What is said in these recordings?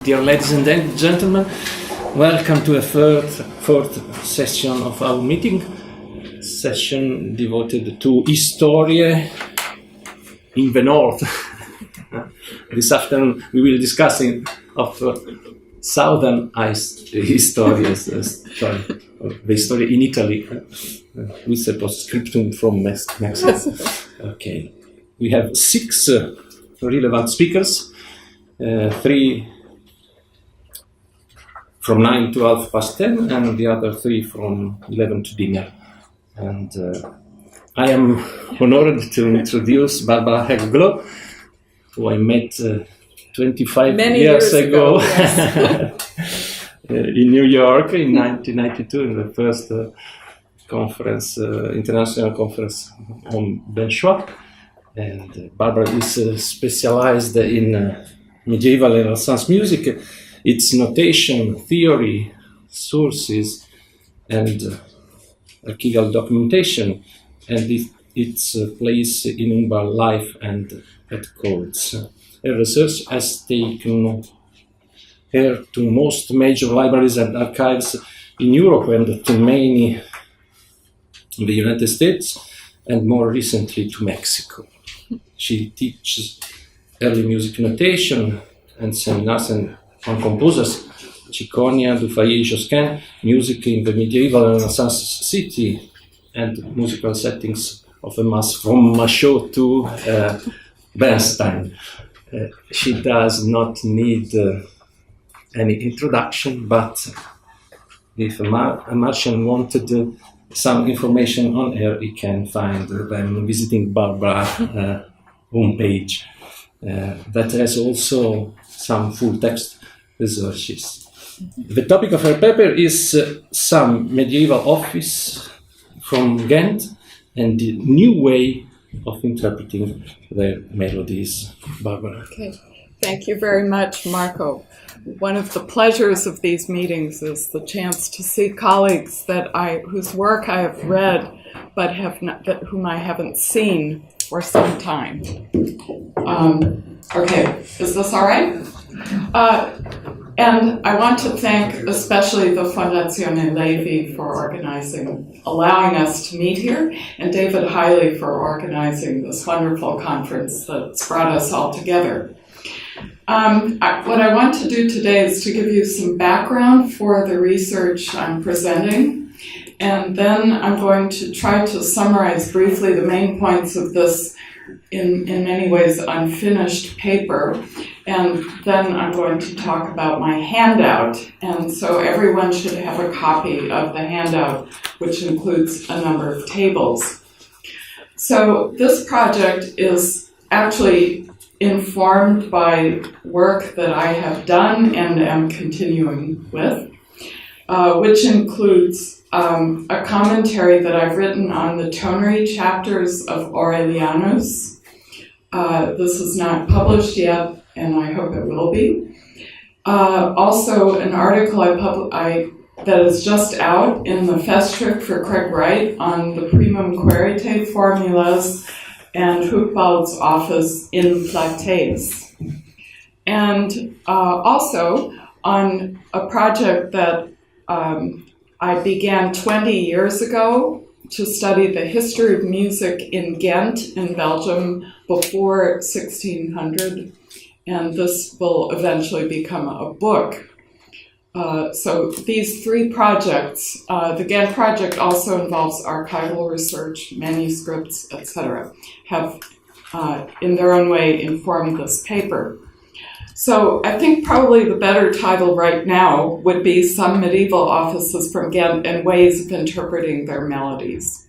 Dear ladies and gentlemen, welcome to a fourth session of our meeting, session devoted to Historiae in the north. This afternoon we will discuss southern Historiae, the history in Italy, with a postscriptum from Mexico. Okay, we have 6 relevant speakers, 3 from 9 to 10, and the other 3 from 11 to dinner. And I am honored to introduce Haggh Huglo, who I met 25 years ago yes. In New York in 1992 in the first conference, international conference on Benchois. And Barbara is specialized in medieval and Renaissance music, its notation, theory, sources, and archival documentation, and its place in urban life and at courts. Her research has taken her to most major libraries and archives in Europe and to many in the United States, and more recently to Mexico. She teaches early music notation and seminars on composers, Cicogna, Dufay, Josquin, music in the medieval and Renaissance city, and musical settings of a mass from Machaut to Bernstein. She does not need any introduction, but if a Martian wanted some information on her, he can find them visiting Barbara's homepage. That has also some full text researches. The topic of her paper is some medieval office from Ghent and the new way of interpreting their melodies. Barbara. Okay, thank you very much, Marco. One of the pleasures of these meetings is the chance to see colleagues whose work I have read, but whom I haven't seen for some time. Okay, is this all right? And I want to thank especially the Fondazione Levi for allowing us to meet here, and David Hiley for organizing this wonderful conference that's brought us all together. What I want to do today is to give you some background for the research I'm presenting, and then I'm going to try to summarize briefly the main points of this in many ways unfinished paper, and then I'm going to talk about my handout, and so everyone should have a copy of the handout, which includes a number of tables. So this project is actually informed by work that I have done and am continuing with, which includes a commentary that I've written on the tonary chapters of Aurelianus. This is not published yet, and I hope it will be. Also, an article that is just out in the Festschrift for Craig Wright on the primum quaerite formulas and Hucbald's office in Platees. And also on a project that I began 20 years ago to study the history of music in Ghent in Belgium before 1600, and this will eventually become a book. So these 3 projects, the Ghent project also involves archival research, manuscripts, etc., have in their own way informed this paper. So I think probably the better title right now would be Some Medieval Offices from Ghent and Ways of Interpreting Their Melodies.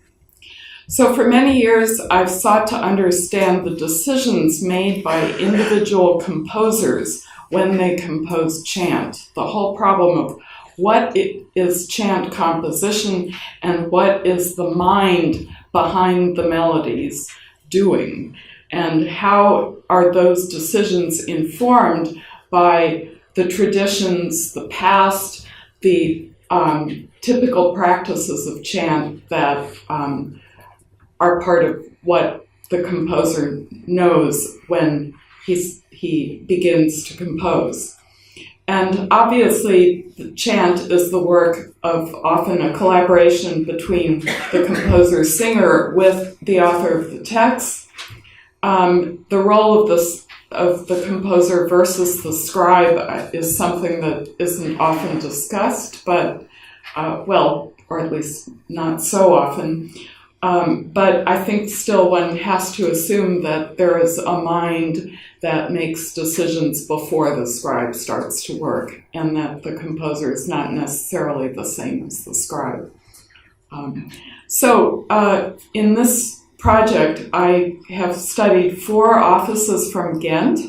So for many years, I've sought to understand the decisions made by individual composers when they compose chant, the whole problem of what is chant composition and what is the mind behind the melodies doing, and how are those decisions informed by the traditions, the past, the typical practices of chant that are part of what the composer knows when he begins to compose. And obviously, the chant is the work of often a collaboration between the composer-singer with the author of the text. The role of the composer versus the scribe is something that isn't often discussed, but, or at least not so often. But I think still one has to assume that there is a mind that makes decisions before the scribe starts to work, and that the composer is not necessarily the same as the scribe. In this project, I have studied 4 offices from Ghent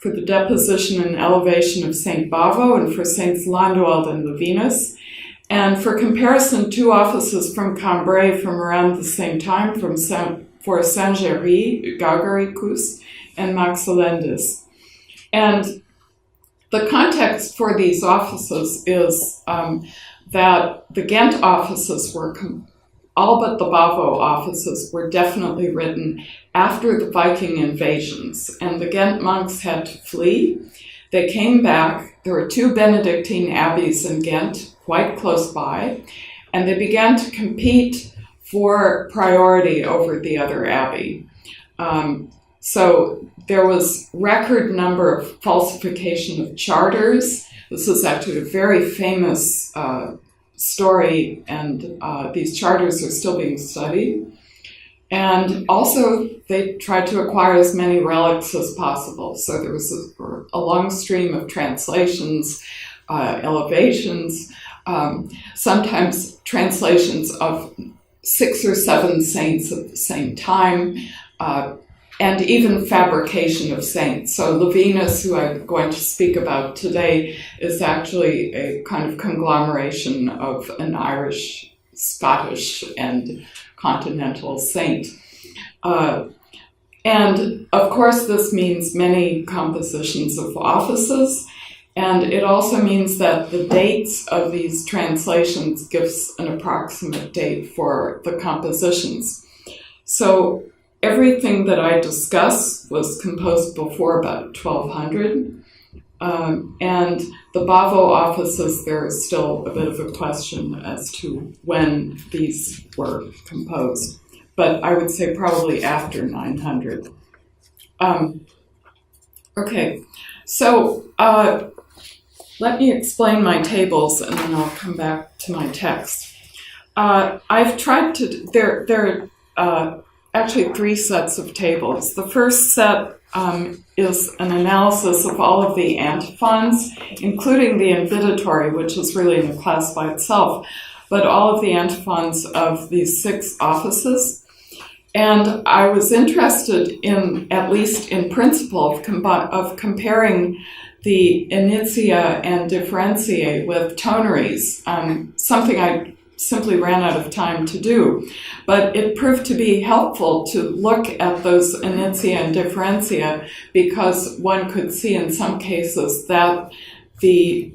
for the deposition and elevation of St. Bavo and for Saints Landoald and Levinus. And for comparison, 2 offices from Cambrai from around the same time for Saint-Géry, Gargaricus, and Maxilendis. And the context for these offices is that the Ghent offices were, all but the Bavo offices were definitely written after the Viking invasions, and the Ghent monks had to flee. They came back. There were 2 Benedictine abbeys in Ghent, quite close by, and they began to compete for priority over the other abbey. So there was record number of falsification of charters. This is actually a very famous story, and these charters are still being studied. And also, they tried to acquire as many relics as possible. So there was a long stream of translations, elevations, sometimes translations of 6 or 7 saints at the same time, and even fabrication of saints. So Levinus, who I'm going to speak about today, is actually a kind of conglomeration of an Irish, Scottish, and continental saint. And of course, this means many compositions of offices, and it also means that the dates of these translations gives an approximate date for the compositions. So everything that I discuss was composed before about 1200. And the Bavo offices, there is still a bit of a question as to when these were composed. But I would say probably after 900. Okay, so let me explain my tables and then I'll come back to my text. I've tried to, there are actually 3 sets of tables. The first set is an analysis of all of the antiphons, including the invitatory, which is really in a class by itself, but all of the antiphons of these 6 offices. And I was interested in, at least in principle, of comparing the initia and differentiae with tonaries, something I simply ran out of time to do. But it proved to be helpful to look at those initia and differentia because one could see in some cases that the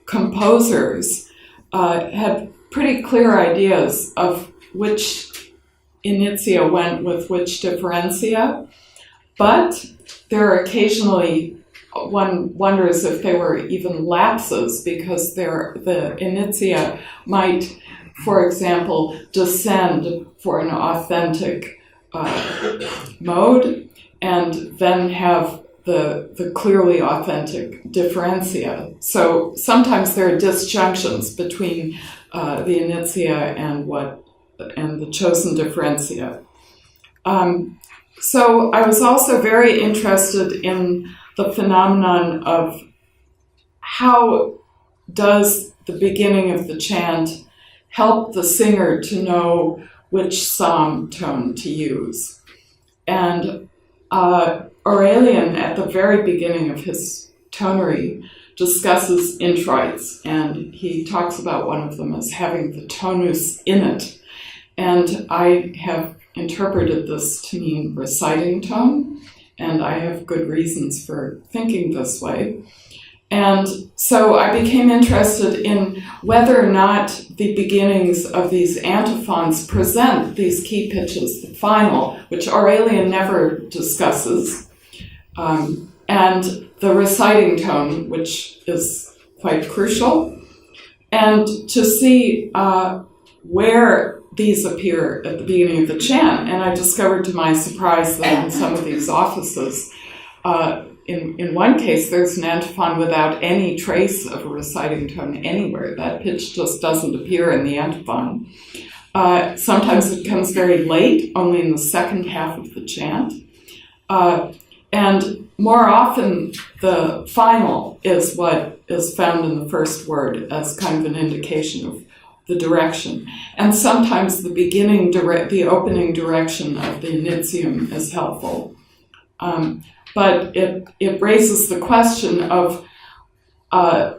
composers had pretty clear ideas of which initia went with which differentia, but there are occasionally, one wonders if they were even lapses because the initia might, for example, descend for an authentic mode and then have the clearly authentic differentia. So sometimes there are disjunctions between the initia and the chosen differentia. So I was also very interested in the phenomenon of how does the beginning of the chant help the singer to know which psalm tone to use. And Aurelian, at the very beginning of his tonary, discusses introits, and he talks about one of them as having the tonus in it. And I have interpreted this to mean reciting tone, and I have good reasons for thinking this way. And so I became interested in whether or not the beginnings of these antiphons present these key pitches, the final, which Aurelian never discusses, and the reciting tone, which is quite crucial, and to see where these appear at the beginning of the chant. And I discovered to my surprise that in some of these offices, in one case, there's an antiphon without any trace of a reciting tone anywhere. That pitch just doesn't appear in the antiphon. Sometimes it comes very late, only in the second half of the chant. And more often, the final is what is found in the first word as kind of an indication of the direction. And sometimes the the opening direction of the initium is helpful. But it raises the question of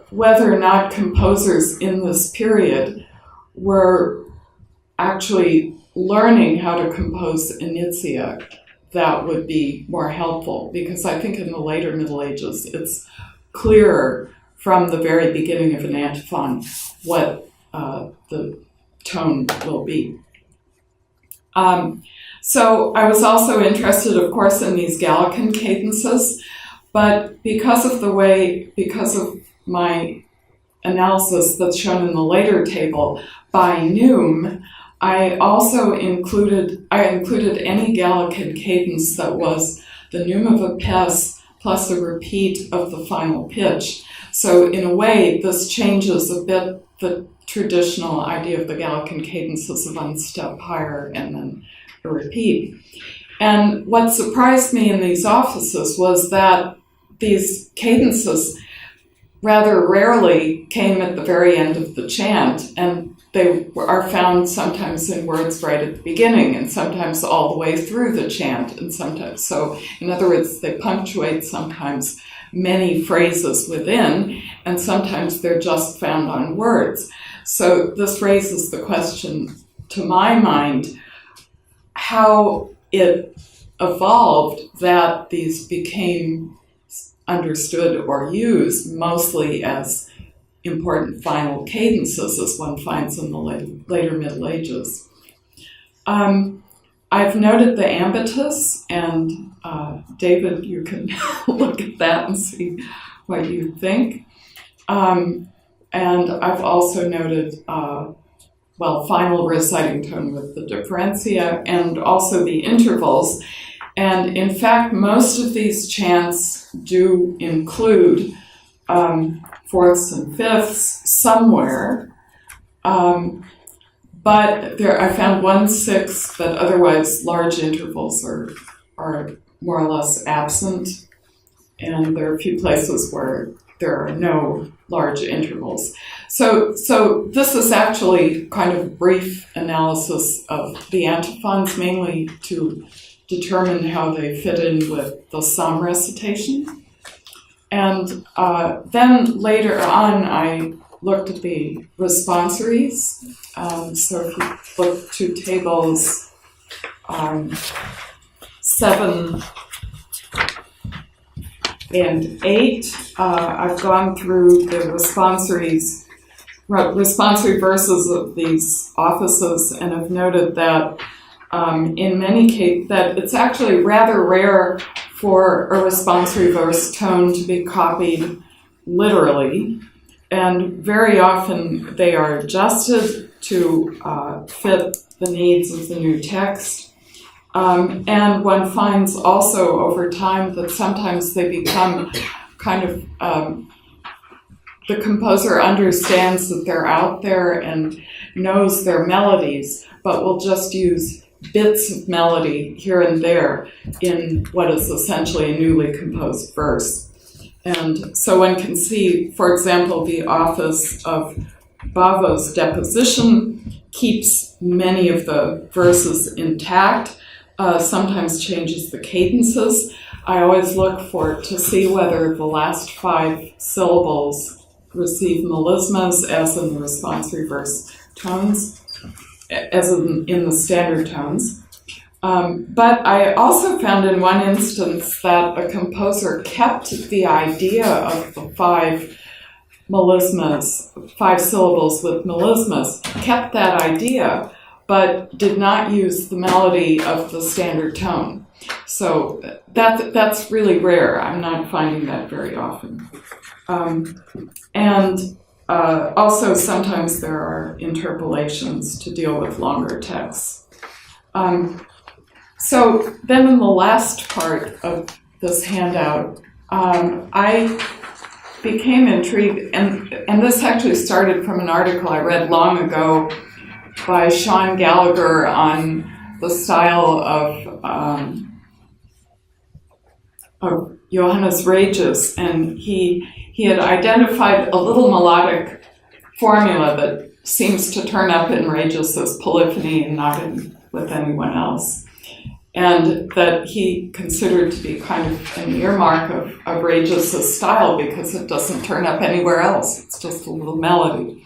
whether or not composers in this period were actually learning how to compose initia that would be more helpful, because I think in the later Middle Ages it's clearer from the very beginning of an antiphon what the tone will be. So I was also interested, of course, in these Gallican cadences, but because of my analysis that's shown in the later table by Neum, I also included any Gallican cadence that was the Neum of a pes plus a repeat of the final pitch. So in a way, this changes a bit the traditional idea of the Gallican cadences of one step higher and then a repeat. And what surprised me in these offices was that these cadences rather rarely came at the very end of the chant, and they are found sometimes in words right at the beginning and sometimes all the way through the chant, and sometimes, so in other words, they punctuate sometimes many phrases within, and sometimes they're just found on words. So this raises the question, to my mind, how it evolved that these became understood or used mostly as important final cadences, as one finds in the later Middle Ages. I've noted the ambitus, and David, you can look at that and see what you think. And I've also noted, final reciting tone with the differentia and also the intervals. And in fact, most of these chants do include fourths and fifths somewhere. But I found 1/6 that otherwise large intervals are more or less absent. And there are a few places where there are no large intervals. So this is actually kind of a brief analysis of the antiphons, mainly to determine how they fit in with the psalm recitation. And then later on, I looked at the responsories. So if you look to tables 7 and 8, I've gone through the responsory verses of these offices, and I've noted that in many cases that it's actually rather rare for a responsory verse tone to be copied literally, and very often they are adjusted to fit the needs of the new text. And one finds also over time that sometimes they become kind of, the composer understands that they're out there and knows their melodies, but will just use bits of melody here and there in what is essentially a newly composed verse. And so one can see, for example, the office of Bavo's deposition keeps many of the verses intact, sometimes changes the cadences. I always look to see whether the last 5 syllables receive melismas, as in the responsory verse tones, as in the standard tones. But I also found in one instance that a composer kept the idea of the 5 melismas, 5 syllables with melismas, kept that idea, but did not use the melody of the standard tone. So that's really rare. I'm not finding that very often. And also sometimes there are interpolations to deal with longer texts. So then in the last part of this handout, I became intrigued, and this actually started from an article I read long ago by Sean Gallagher on the style of Johannes Regis, and he had identified a little melodic formula that seems to turn up in Regis's polyphony and not with anyone else, and that he considered to be kind of an earmark of Regis's style because it doesn't turn up anywhere else. It's just a little melody.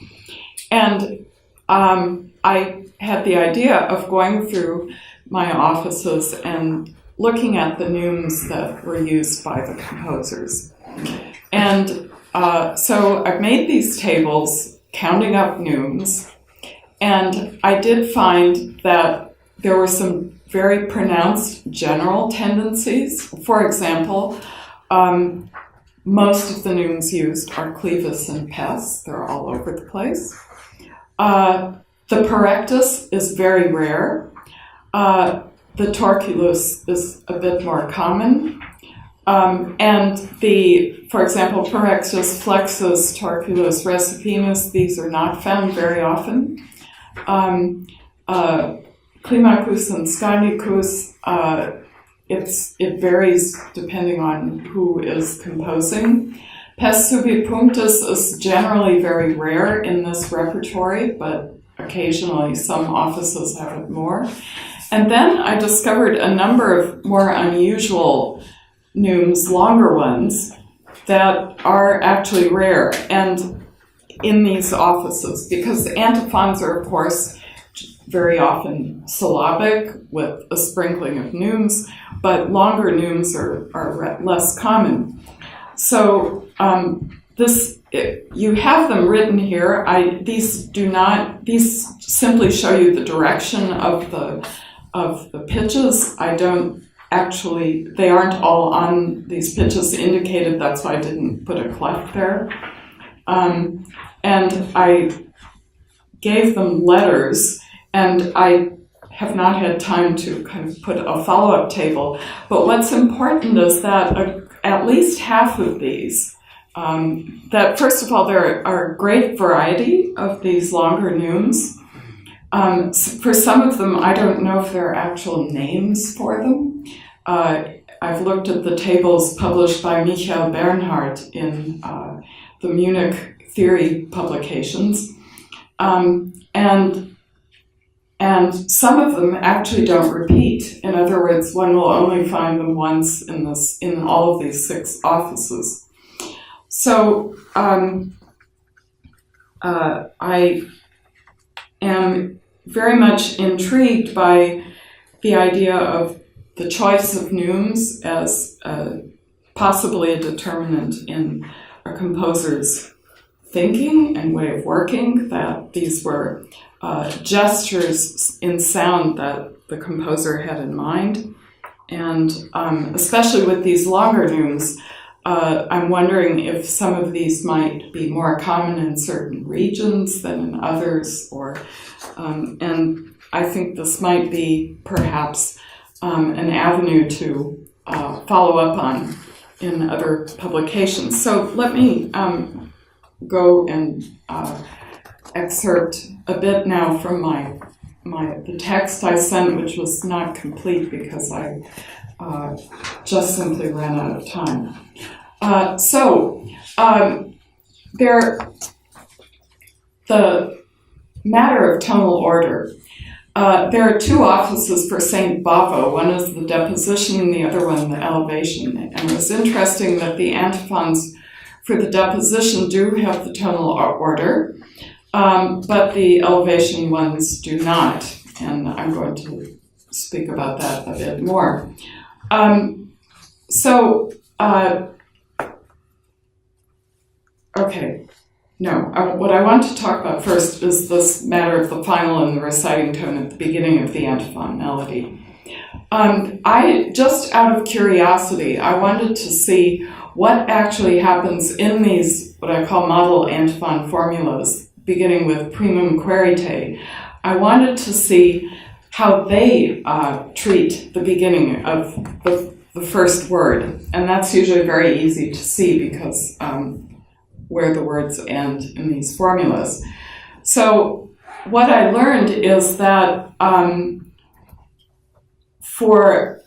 And I had the idea of going through my offices and looking at the neumes that were used by the composers. And so I've made these tables counting up neumes, and I did find that there were some very pronounced general tendencies. For example, most of the neumes used are clevis and pes. They're all over the place. The perectus is very rare. The torculus is a bit more common. And for example, perectus, flexus, torculus, recipinus, these are not found very often. Climacus and scanicus, it varies depending on who is composing. Pes subipunctus is generally very rare in this repertory, but occasionally some offices have it more. And then I discovered a number of more unusual neumes, longer ones, that are actually rare and in these offices, because the antiphons are, of course, very often syllabic with a sprinkling of neumes, but longer neumes are less common. So you have them written here. These simply show you the direction of the pitches. They aren't all on these pitches indicated. That's why I didn't put a clef there. And I gave them letters, and I have not had time to kind of put a follow-up table. But what's important is that at least half of these, that first of all, there are a great variety of these longer neumes. For some of them, I don't know if there are actual names for them. I've looked at the tables published by Michael Bernhardt in the Munich Theory publications. And some of them actually don't repeat. In other words, one will only find them once in all of these 6 offices. So I am very much intrigued by the idea of the choice of neumes as possibly a determinant in a composer's thinking and way of working, that these were gestures in sound that the composer had in mind. And especially with these longer neumes, I'm wondering if some of these might be more common in certain regions than in others, and I think this might be perhaps an avenue to follow up on in other publications. So let me go and excerpt a bit now from the text I sent, which was not complete because I just simply ran out of time. The matter of tonal order. There are 2 offices for Saint Bavo. One is the deposition and the other one the elevation. And it's interesting that the antiphons for the deposition do have the tonal order, but the elevation ones do not. And I'm going to speak about that a bit more. What I want to talk about first is this matter of the final and the reciting tone at the beginning of the antiphon melody. I, just out of curiosity, I wanted to see what actually happens in these, what I call model antiphon formulas, beginning with primum querite. I wanted to see how they treat the beginning of the first word. And that's usually very easy to see because where the words end in these formulas. So what I learned is that for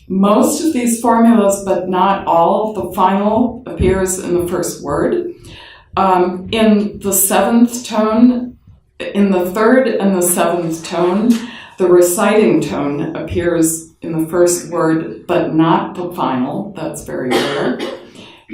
most of these formulas, but not all, the final appears in the first word. In the seventh tone, in the third and the seventh tone, the reciting tone appears in the first word, but not the final. That's very rare.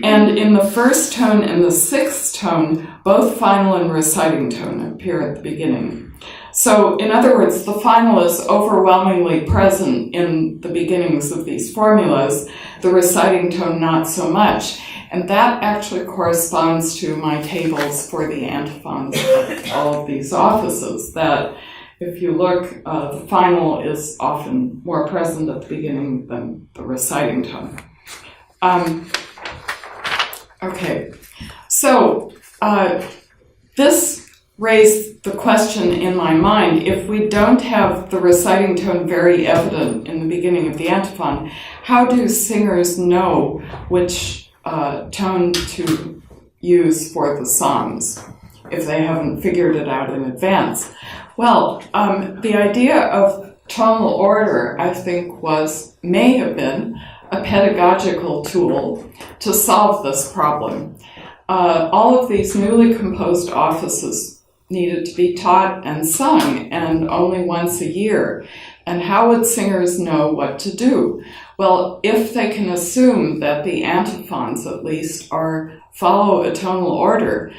And in the first tone and the sixth tone, both final and reciting tone appear at the beginning. So, in other words, the final is overwhelmingly present in the beginnings of these formulas, the reciting tone not so much. And that actually corresponds to my tables for the antiphons of all of these offices, that if you look, the final is often more present at the beginning than the reciting tone. Okay, so this raised the question in my mind, if we don't have the reciting tone very evident in the beginning of the antiphon, how do singers know which tone to use for the songs if they haven't figured it out in advance? Well, the idea of tonal order, I think, may have been a pedagogical tool to solve this problem. All of these newly composed offices needed to be taught and sung, and only once a year. And how would singers know what to do? Well, if they can assume that the antiphons, at least, follow a tonal order,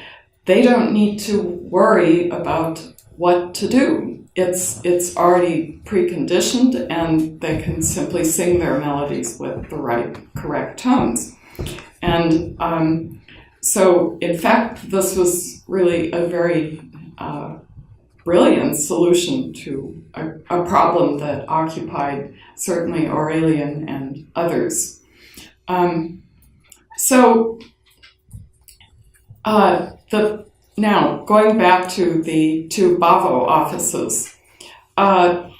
they don't need to worry about what to do. It's already preconditioned, and they can simply sing their melodies with the correct tones. And so, in fact, this was really a very brilliant solution to a problem that occupied certainly Aurelian and others. Now, going back to the two Bavo offices, the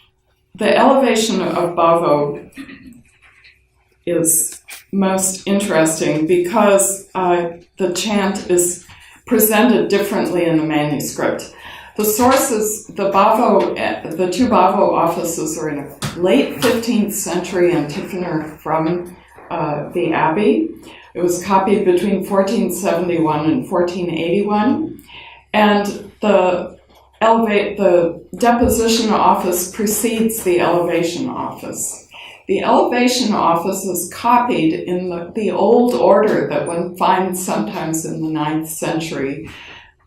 elevation of Bavo is most interesting because the chant is presented differently in the manuscript. The sources, the two Bavo offices are in a late 15th century antiphonor from the Abbey. It was copied between 1471 and 1481, and the deposition office precedes the elevation office. The elevation office is copied in the old order that one finds sometimes in the 9th century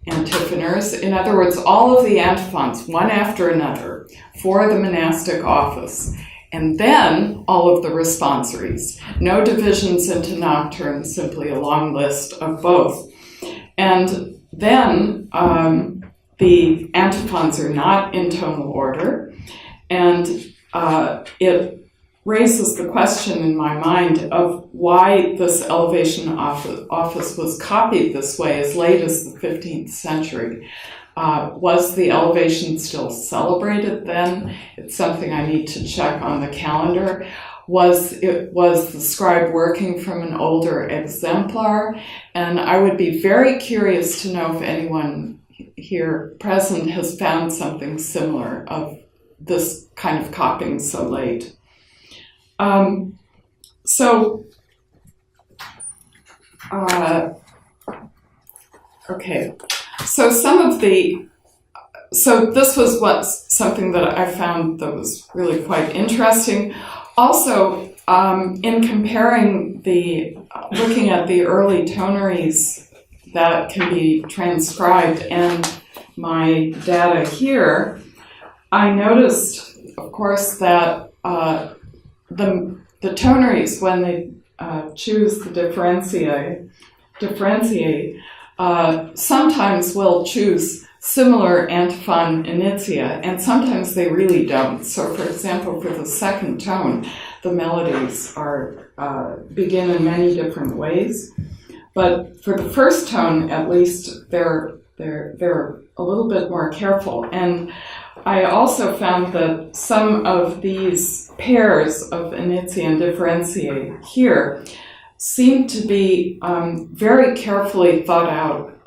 antiphonors. In other words, all of the antiphons, one after another, for the monastic office. And then all of the responsories. No divisions into nocturnes, simply a long list of both. And then the antiphons are not in tonal order. And it raises the question in my mind of why this elevation office was copied this way as late as the 15th century. Was the elevation still celebrated then? It's something I need to check on the calendar. Was the scribe working from an older exemplar? And I would be very curious to know if anyone here present has found something similar of this kind of copying so late. Okay. So this was something that I found that was really quite interesting. Also, in comparing looking at the early tonaries that can be transcribed and my data here, I noticed, of course, that the tonaries, when they choose the differentiae, sometimes will choose similar antiphon initia, and sometimes they really don't. So, for example, for the second tone, the melodies begin in many different ways. But for the first tone, at least, they're a little bit more careful. And I also found that some of these pairs of initia and differentiae here seem to be very carefully thought out,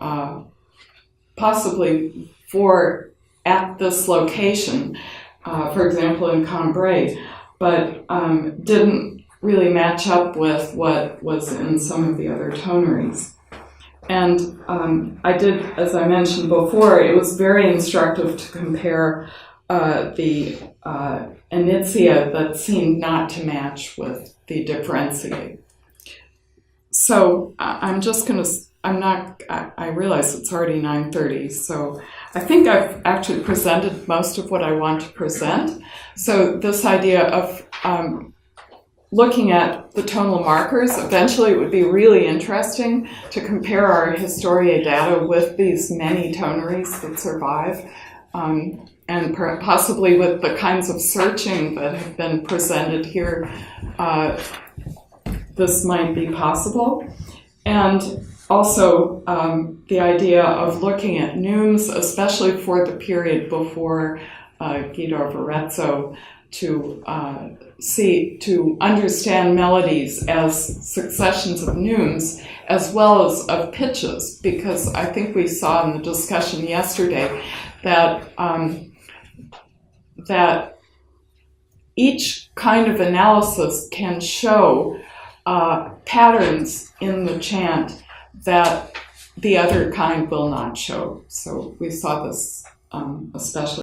possibly for at this location, for example in Cambrai, but didn't really match up with what was in some of the other toneries. And I did, as I mentioned before, it was very instructive to compare the initia that seemed not to match with the differentiae. So I realize it's already 9:30, so I think I've actually presented most of what I want to present. So this idea of looking at the tonal markers, eventually it would be really interesting to compare our Historiae data with these many toneries that survive, and possibly with the kinds of searching that have been presented here, this might be possible. And also the idea of looking at neumes, especially for the period before Guido of Arezzo, to understand melodies as successions of neumes as well as of pitches, because I think we saw in the discussion yesterday that that each kind of analysis can show patterns in the chant that the other kind will not show. So we saw this especially